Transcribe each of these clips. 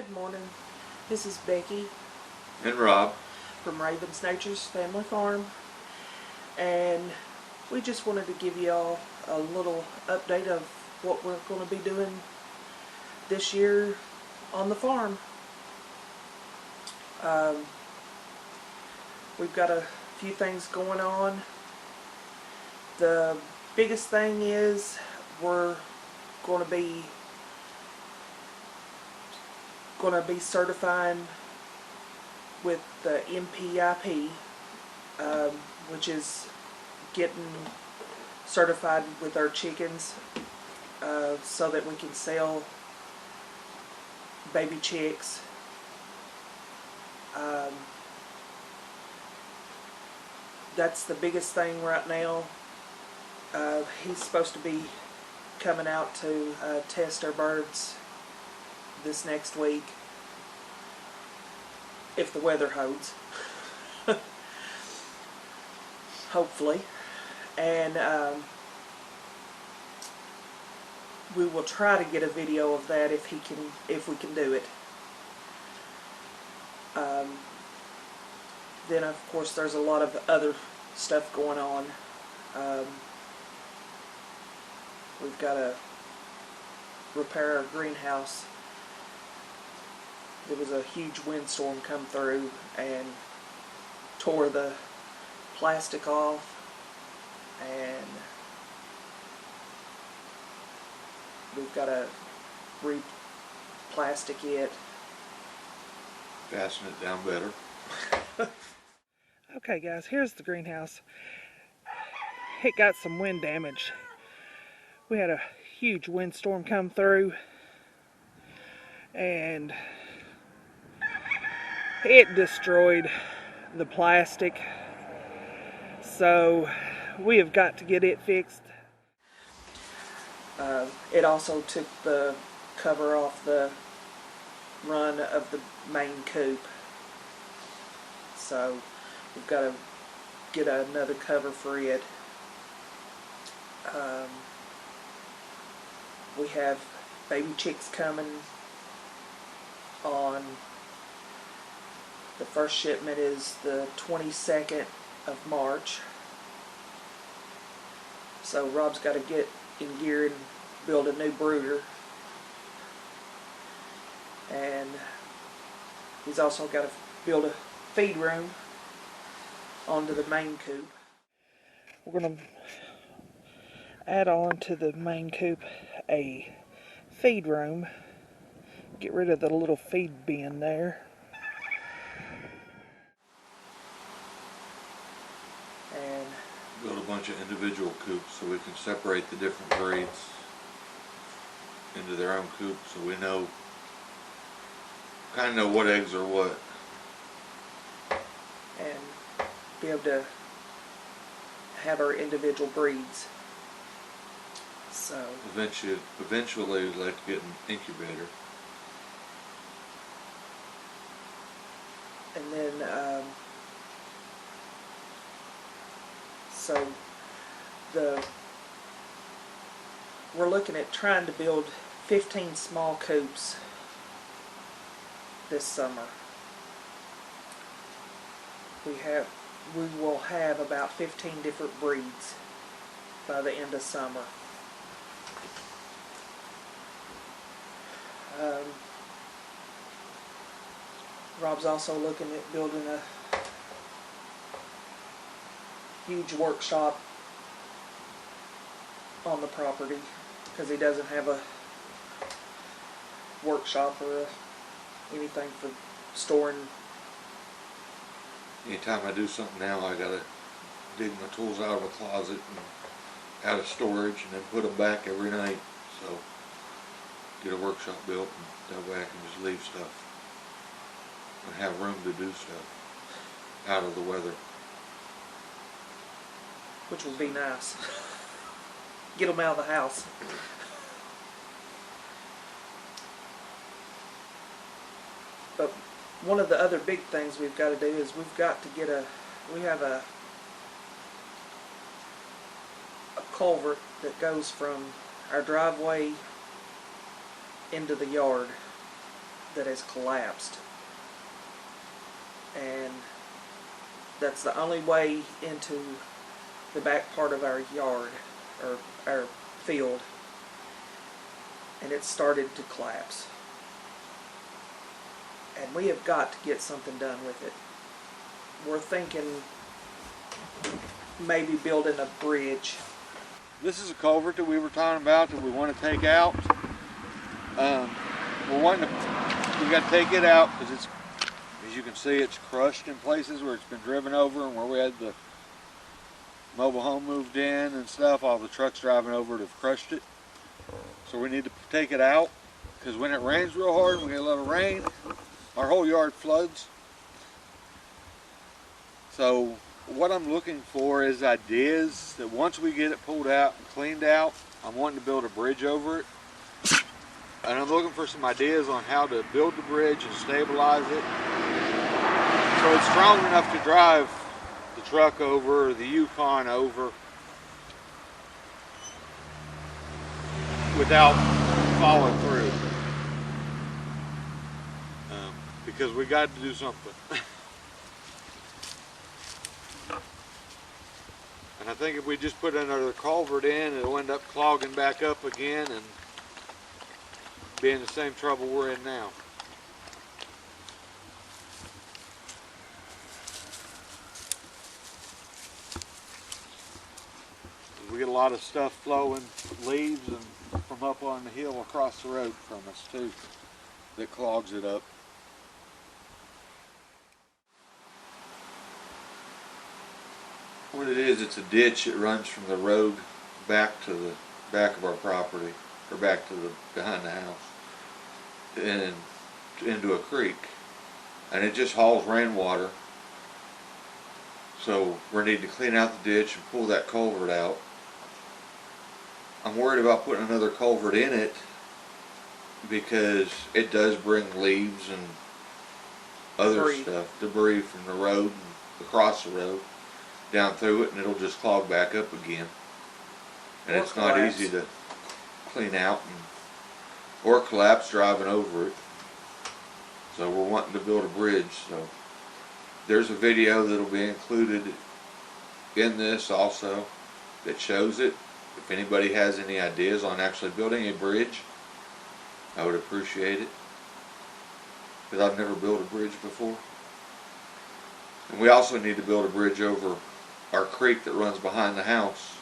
Good morning. This is Becky And Rob from Raven's Nature's Family Farm, and we just wanted to give y'all a little update of what we're going to be doing this year on the farm. We've got a few things going on. The biggest thing is we're going to be certifying with the MPIP, which is getting certified with our chickens so that we can sell baby chicks. That's the biggest thing right now. He's supposed to be coming out to test our birds this next week, if the weather holds. Hopefully. And we will try to get a video of that if we can do it. Then of course there's a lot of other stuff going on. We've got to repair our greenhouse. There was a huge windstorm come through and tore the plastic off, and we've got to re-plastic it. fasten it down better. Okay guys, here's the greenhouse. It got some wind damage. We had a huge windstorm come through and it destroyed the plastic, so we have got to get it fixed. It also took the cover off the run of the main coop, so we've got to get another cover for it. We have baby chicks coming on. The first shipment is the 22nd of March. So Rob's got to get in gear and build a new brooder. And he's also got to build a feed room onto the main coop. We're going to add on to the main coop a feed room. Get rid of the little feed bin there. And build a bunch of individual coops so we can separate the different breeds into their own coop, so we kind of know what eggs are what. And be able to have our individual breeds. So eventually we'd like to get an incubator. And then so we're looking at trying to build 15 small coops this summer. We will have about 15 different breeds by the end of summer. Rob's also looking at building a huge workshop on the property, because he doesn't have a workshop or anything for storing. Anytime I do something now, I gotta dig my tools out of a closet and out of storage and then put them back every night. So get a workshop built, and that way I can just leave stuff and have room to do stuff out of the weather. Which would be nice. Get them out of the house. But one of the other big things we've got to do is we have a culvert that goes from our driveway into the yard. that has collapsed. And that's the only way into the back part of our yard, or our field. And it started to collapse. And we have got to get something done with it. We're thinking maybe building a bridge. This is a culvert that we were talking about that we want to take out. We got to take it out because it's, as you can see, it's crushed in places where it's been driven over, and where we had the mobile home moved in and stuff, all the trucks driving over it have crushed it. So we need to take it out, because when it rains real hard and we get a little rain, our whole yard floods. So what I'm looking for is ideas that once we get it pulled out and cleaned out, I'm wanting to build a bridge over it. And I'm looking for some ideas on how to build the bridge and stabilize it so it's strong enough to drive the truck over, or the Yukon over, without falling through. Because we got to do something. And I think if we just put another culvert in, it'll end up clogging back up again and be in the same trouble we're in now. We get a lot of stuff flowing, leaves, and from up on the hill across the road from us too, that clogs it up. What it is, it's a ditch that runs from the road back to the back of our property, or back to the behind the house, and into a creek, and it just hauls rainwater. So we need to clean out the ditch and pull that culvert out. I'm worried about putting another culvert in it because it does bring leaves and other debris from the road and across the road down through it, and it'll just clog back up again. And it's not easy to clean out, or collapse driving over it. So we're wanting to build a bridge. So there's a video that'll be included in this also that shows it. If anybody has any ideas on actually building a bridge, I would appreciate it, because I've never built a bridge before. And we also need to build a bridge over our creek that runs behind the house,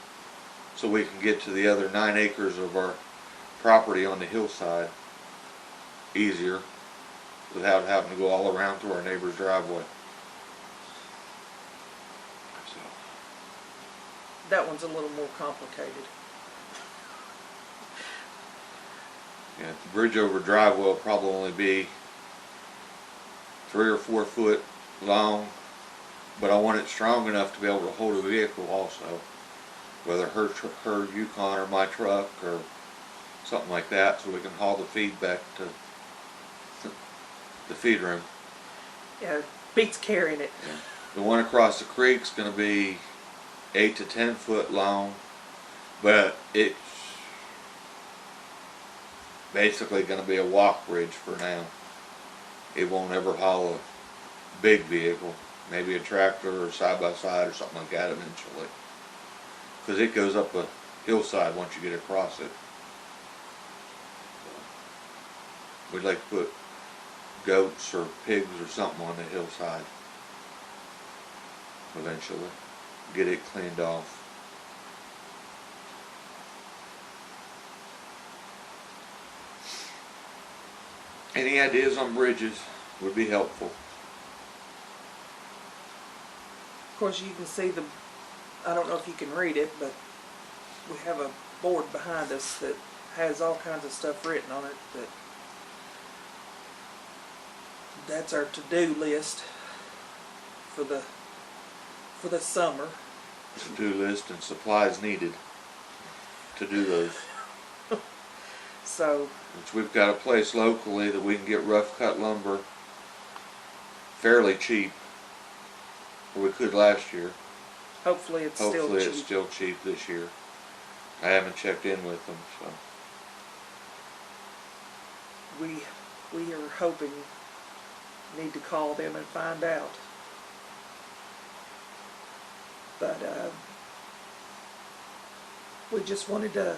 so we can get to the other 9 acres of our property on the hillside easier, without having to go all around through our neighbor's driveway. So That one's a little more complicated. yeah, the bridge over driveway will probably only be 3 or 4 foot long, but I want it strong enough to be able to hold a vehicle also, whether her Yukon or my truck or something like that, so we can haul the feed back to the feed room. Yeah, beats carrying it. Yeah. The one across the creek's going to be 8 to 10 foot long, but it's basically going to be a walk bridge for now. It won't ever haul a big vehicle, maybe a tractor or side-by-side or something like that eventually, because it goes up a hillside once you get across it. We'd like to put goats or pigs or something on the hillside eventually, get it cleaned off. Any ideas on bridges would be helpful. Of course, you can see the, I don't know if you can read it, but we have a board behind us that has all kinds of stuff written on it. That's our to-do list for the summer. To-do list and supplies needed to do those. So, which we've got a place locally that we can get rough cut lumber fairly cheap, or we could last year. hopefully it's still cheap. Hopefully it's still cheap this year. I haven't checked in with them, so. We we are hoping. Need to call them and find out. But we just wanted to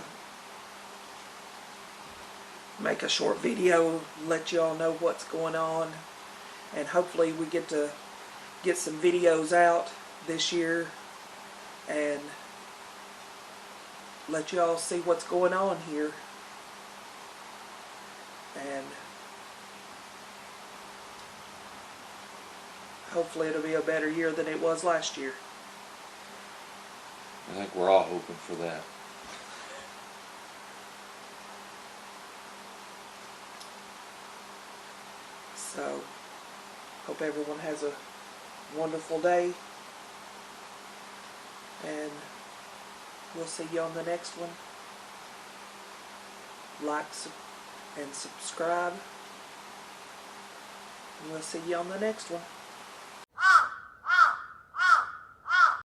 make a short video, let y'all know what's going on, and hopefully we get to get some videos out this year and let y'all see what's going on here. And hopefully it'll be a better year than it was last year. I think we're all hoping for that. So, hope everyone has a wonderful day, and we'll see you on the next one. Like and subscribe, and we'll see you on the next one.